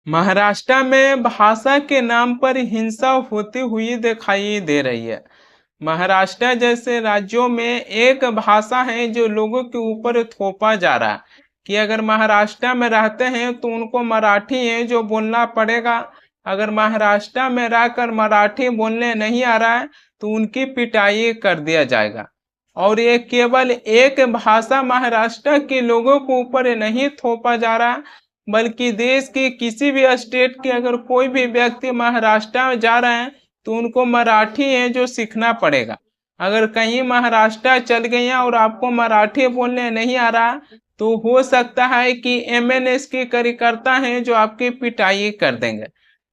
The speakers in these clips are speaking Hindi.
महाराष्ट्र में भाषा के नाम पर हिंसा होती हुई दिखाई दे रही है। महाराष्ट्र जैसे राज्यों में एक भाषा है जो लोगों के ऊपर थोपा जा रहा है कि अगर महाराष्ट्र में रहते हैं तो उनको मराठी है जो बोलना पड़ेगा। अगर महाराष्ट्र में रहकर मराठी बोलने नहीं आ रहा है तो उनकी पिटाई कर दिया जाएगा। और ये केवल एक भाषा महाराष्ट्र के लोगों के ऊपर नहीं थोपा जा रहा, बल्कि देश के किसी भी स्टेट के अगर कोई भी व्यक्ति महाराष्ट्र में जा रहे हैं तो उनको मराठी है जो सीखना पड़ेगा। अगर कहीं महाराष्ट्र चल गए हैं और आपको मराठी बोलने नहीं आ रहा तो हो सकता है कि एमएनएस के कार्यकर्ता हैं जो आपकी पिटाई कर देंगे।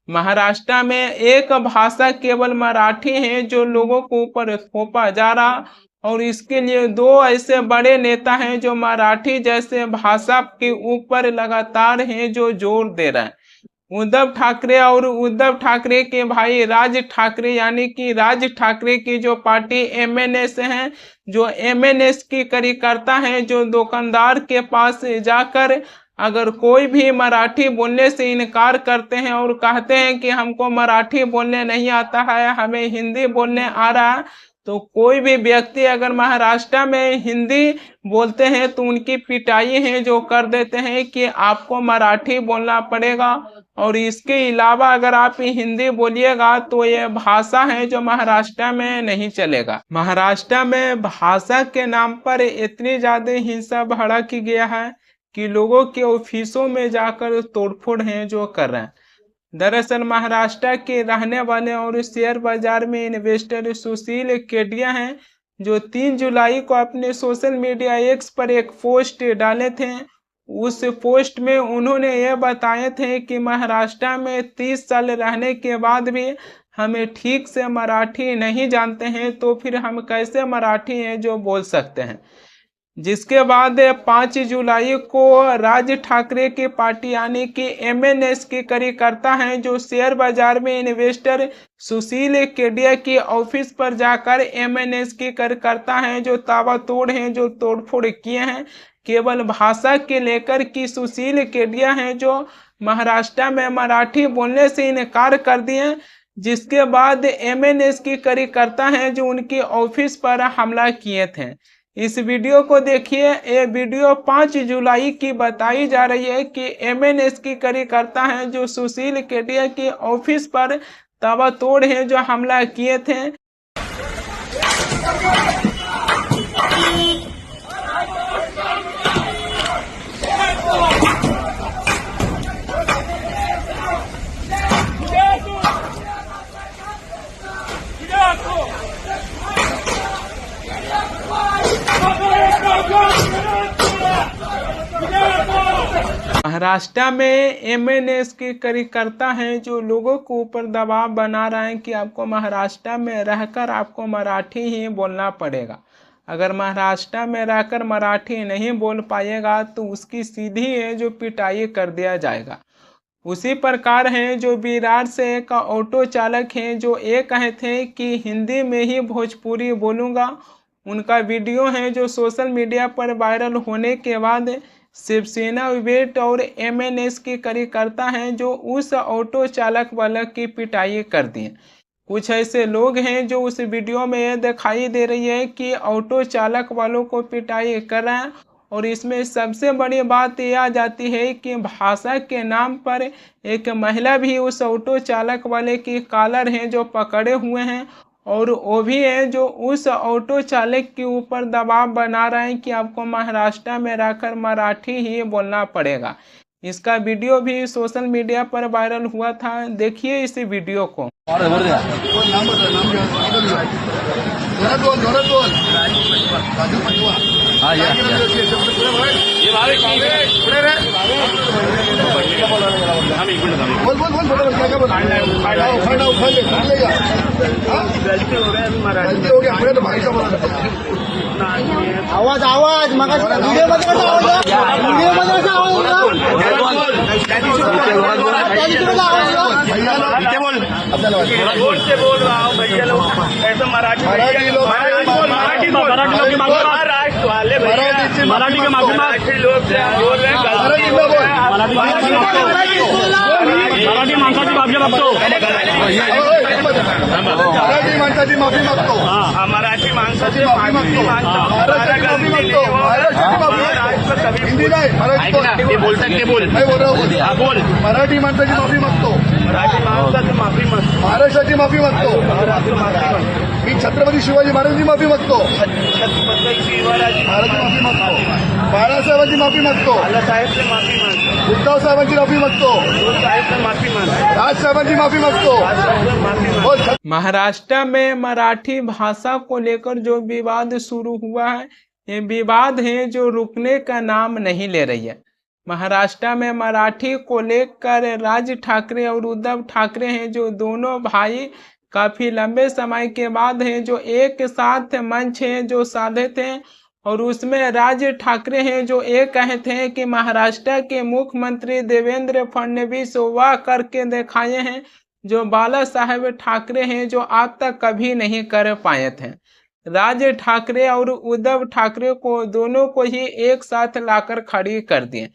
महाराष्ट्र में एक भाषा केवल मराठी है जो लोगों को ऊपर थोपा जा रहा, और इसके लिए दो ऐसे बड़े नेता हैं जो मराठी जैसे भाषा के ऊपर लगातार हैं जो जोर दे रहे हैं। उद्धव ठाकरे और उद्धव ठाकरे के भाई राज ठाकरे, यानी कि राज ठाकरे की जो पार्टी एमएनएस है, जो एमएनएस की कार्यकर्ता हैं जो दुकानदार के पास जाकर अगर कोई भी मराठी बोलने से इनकार करते हैं और कहते हैं कि हमको मराठी बोलने नहीं आता है, हमें हिंदी बोलने आ रहा है, तो कोई भी व्यक्ति अगर महाराष्ट्र में हिंदी बोलते हैं तो उनकी पिटाई है जो कर देते हैं कि आपको मराठी बोलना पड़ेगा। और इसके अलावा अगर आप हिंदी बोलिएगा तो ये भाषा है जो महाराष्ट्र में नहीं चलेगा। महाराष्ट्र में भाषा के नाम पर इतनी ज्यादा हिंसा भड़क गया है कि लोगों के ऑफिसों में जाकर तोड़फोड़ है जो कर रहे हैं। दरअसल महाराष्ट्र के रहने वाले और शेयर बाजार में इन्वेस्टर सुशील केडिया हैं जो 3 जुलाई को अपने सोशल मीडिया एक्स पर एक पोस्ट डाले थे। उस पोस्ट में उन्होंने ये बताए थे कि महाराष्ट्र में 30 साल रहने के बाद भी हमें ठीक से मराठी नहीं जानते हैं, तो फिर हम कैसे मराठी है जो बोल सकते हैं। जिसके बाद 5 जुलाई को राज ठाकरे की पार्टी यानी कि एमएनएस के कार्यकर्ता हैं जो शेयर बाजार में इन्वेस्टर सुशील केडिया की ऑफिस पर जाकर एमएनएस के कार्यकर्ता हैं जो ताबड़तोड़ हैं जो तोड़फोड़ किए हैं केवल भाषा के लेकर कि सुशील केडिया हैं जो महाराष्ट्र में मराठी बोलने से इनकार कर दिए। जिसके बाद एमएनएस के कार्यकर्ता हैं जो उनकी ऑफिस पर हमला किए थे। इस वीडियो को देखिए। ये वीडियो 5 जुलाई की बताई जा रही है कि एमएनएस की कार्यकर्ता हैं जो सुशील केडिया के ऑफिस पर ताबड़तोड़ हैं जो हमला किए थे। महाराष्ट्र में एमएनएस के कार्यकर्ता हैं जो लोगों के ऊपर दबाव बना रहे हैं कि आपको महाराष्ट्र में रहकर आपको मराठी ही बोलना पड़ेगा। अगर महाराष्ट्र में रहकर मराठी नहीं बोल पाएगा तो उसकी सीधी है जो पिटाई कर दिया जाएगा। उसी प्रकार हैं जो विरार से एक ऑटो चालक हैं जो ये कहे थे कि हिंदी में ही भोजपुरी बोलूँगा। उनका वीडियो है जो सोशल मीडिया पर वायरल होने के बाद शिवसेना विवेट और एमएनएस के कार्यकर्ता हैं जो उस ऑटो चालक वाला की पिटाई कर दी। कुछ ऐसे लोग हैं जो उस वीडियो में यह दिखाई दे रही है कि ऑटो चालक वालों को पिटाई कर रहे हैं। और इसमें सबसे बड़ी बात यह आ जाती है कि भाषा के नाम पर एक महिला भी उस ऑटो चालक वाले की कॉलर हैं जो पकड़े हुए हैं, और वो भी है जो उस ऑटो चालक के ऊपर दबाव बना रहे हैं कि आपको महाराष्ट्र में रहकर मराठी ही बोलना पड़ेगा। इसका वीडियो भी सोशल मीडिया पर वायरल हुआ था। देखिए इस वीडियो को। आवाज आवाज मगा वीडियो मध्ये कसा आवाज वीडियो मध्ये कसा आवाज इथे बोल आपल्याला जोर से बोल रहा हूं भैया लोग ऐसा मराठी लोग महाराष्ट्र वाले मराठी के माध्यम से लोग बोल रहे हैं मराठी मराठी माणसाची माफी मागतो. मराठी माणसाची माफी मागतो. मराठी माणसाची माफी मागतो. महाराष्ट्राची माफी मागतो. महाराष्ट्राची माफी. हिंदी नाही, मराठी ते बोलतात ते बोल. नाही बोल. हा, बोल. मराठी माणसाची माफी मागतो. मराठी माणसाची माफी मागतो. महाराष्ट्राची माफी मागतो. मी छत्रपती शिवाजी महाराजांची माफी मागतो. छत्रपती शिवाजी महाराजांची माफी मागतो. बाळासाहेबांची माफी मागतो. साहेबची माफी मागतो. उद्धव साहेबांची माफी मागतो. साहेबची माफी मागतो. राज साहेबांची माफी मागतो. माफी बोल. महाराष्ट्र में मराठी भाषा को लेकर जो विवाद शुरू हुआ है, ये विवाद है जो रुकने का नाम नहीं ले रही है। महाराष्ट्र में मराठी को लेकर राज ठाकरे और उद्धव ठाकरे हैं जो दोनों भाई काफी लंबे समय के बाद हैं जो एक साथ मंच है जो साधे थे, और उसमें राज ठाकरे हैं जो ये कहते हैं कि महाराष्ट्र के मुख्यमंत्री देवेंद्र फडणवीस वह करके दिखाए हैं जो बाला साहेब ठाकरे हैं जो आज तक कभी नहीं कर पाए थे। राज ठाकरे और उद्धव ठाकरे को दोनों को ही एक साथ लाकर खड़ी कर दिए।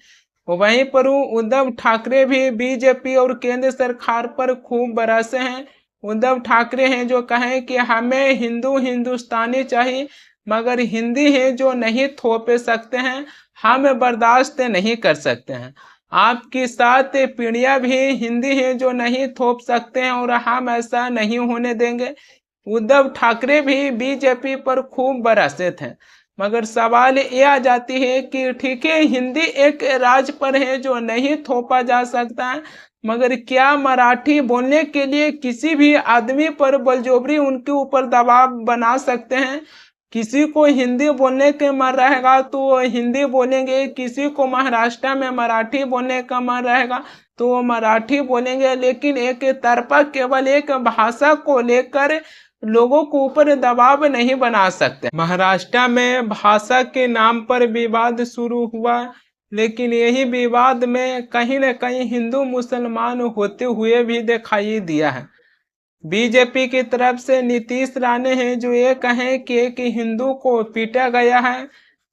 वहीं पर उद्धव ठाकरे भी बीजेपी और केंद्र सरकार पर खूब बरसे हैं। उद्धव ठाकरे हैं जो कहें कि हमें हिंदुस्तानी चाहिए, मगर हिंदी है जो नहीं थोप सकते हैं, हम बर्दाश्त नहीं कर सकते हैं। आपकी 7 पीढ़ियां भी हिंदी है जो नहीं थोप सकते हैं और हम ऐसा नहीं होने देंगे। उद्धव ठाकरे भी बीजेपी पर खूब बरसे थे, मगर सवाल ये आ जाती है कि ठीक है हिंदी एक राज्य पर है जो नहीं थोपा जा सकता है, मगर क्या मराठी बोलने के लिए किसी भी आदमी पर बलजोबरी उनके ऊपर दबाव बना सकते हैं? किसी को हिंदी बोलने के मन रहेगा तो हिंदी बोलेंगे, किसी को महाराष्ट्र में मराठी बोलने का मन रहेगा तो वो मराठी बोलेंगे, लेकिन एक तरफा केवल एक भाषा को लेकर लोगों को ऊपर दबाव नहीं बना सकते। महाराष्ट्र में भाषा के नाम पर विवाद शुरू हुआ, लेकिन यही विवाद में कहीं न कहीं हिंदू मुसलमान होते हुए भी दिखाई दिया है। बीजेपी की तरफ से नीतीश राणे हैं जो ये कहें कि एक हिंदू को पीटा गया है,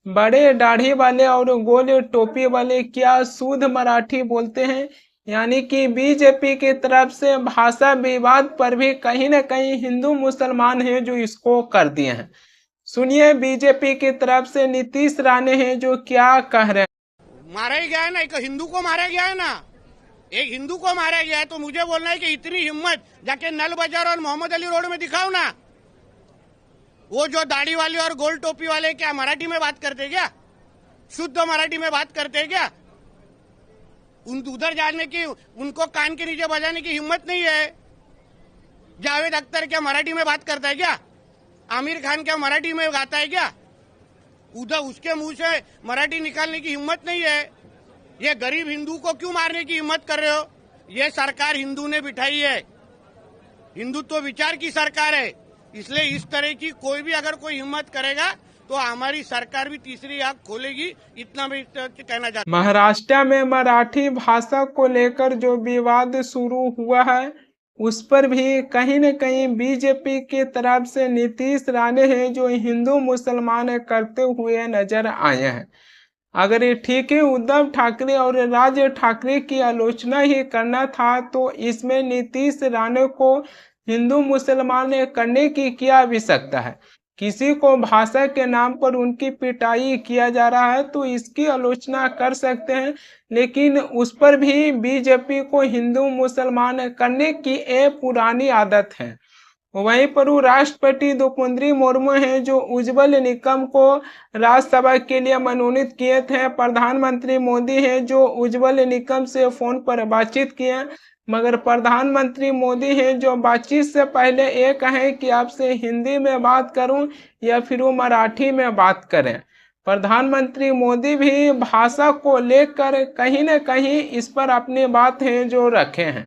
बड़े दाढ़ी वाले और गोल टोपी वाले क्या शुद्ध मराठी बोलते हैं, यानी कि बीजेपी की तरफ से भाषा विवाद पर भी कहीं न कहीं हिंदू मुसलमान हैं जो इसको कर दिए हैं। सुनिए बीजेपी की तरफ से नीतीश राणे हैं जो क्या कह रहे हैं। मारा ही गया है ना, एक हिंदू को मारा गया है ना, एक हिंदू को मारा गया है, तो मुझे बोलना है कि इतनी हिम्मत जाके नल बाजार और मोहम्मद अली रोड में दिखाओ ना। वो जो दाढ़ी वाले और गोल टोपी वाले क्या मराठी में बात करते क्या? शुद्ध मराठी में बात करते क्या? उधर जाने की उनको कान के नीचे बजाने की हिम्मत नहीं है। जावेद अख्तर क्या मराठी में बात करता है क्या? आमिर खान क्या मराठी में गाता है क्या? उधर उसके मुंह से मराठी निकालने की हिम्मत नहीं है। ये गरीब हिंदू को क्यों मारने की हिम्मत कर रहे हो? ये सरकार हिंदू ने बिठाई है, हिंदुत्व विचार की सरकार है, इसलिए इस तरह की कोई भी अगर कोई हिम्मत करेगा तो हमारी सरकार भी तीसरी आंख खोलेगी, इतना भी कहना चाहता हूं। महाराष्ट्र में मराठी भाषा को लेकर जो विवाद शुरू हुआ है उस पर भी कहीं न कहीं बीजेपी की तरफ से नीतीश राणे हैं जो हिंदू मुसलमान करते हुए नजर आए हैं। अगर ये ठीक है उद्धव ठाकरे और राज ठाकरे की आलोचना ही करना था तो इसमें नीतीश राणे को हिंदू मुसलमान करने की क्या आवश्यकता है? किसी को भाषा के नाम पर उनकी पिटाई किया जा रहा है तो इसकी आलोचना कर सकते हैं, लेकिन उस पर भी बीजेपी को हिंदू मुसलमान करने की एक पुरानी आदत है। वहीं पर राष्ट्रपति द्रौपदी मुर्मू हैं जो उज्जवल निकम को राज्यसभा के लिए मनोनीत किए थे। प्रधानमंत्री मोदी हैं जो उज्जवल निकम से फोन पर बातचीत किए, मगर प्रधानमंत्री मोदी हैं जो बातचीत से पहले ये कहें कि आपसे हिंदी में बात करूं या फिर वो मराठी में बात करें। प्रधानमंत्री मोदी भी भाषा को लेकर कहीं न कहीं इस पर अपनी बात है जो रखे हैं।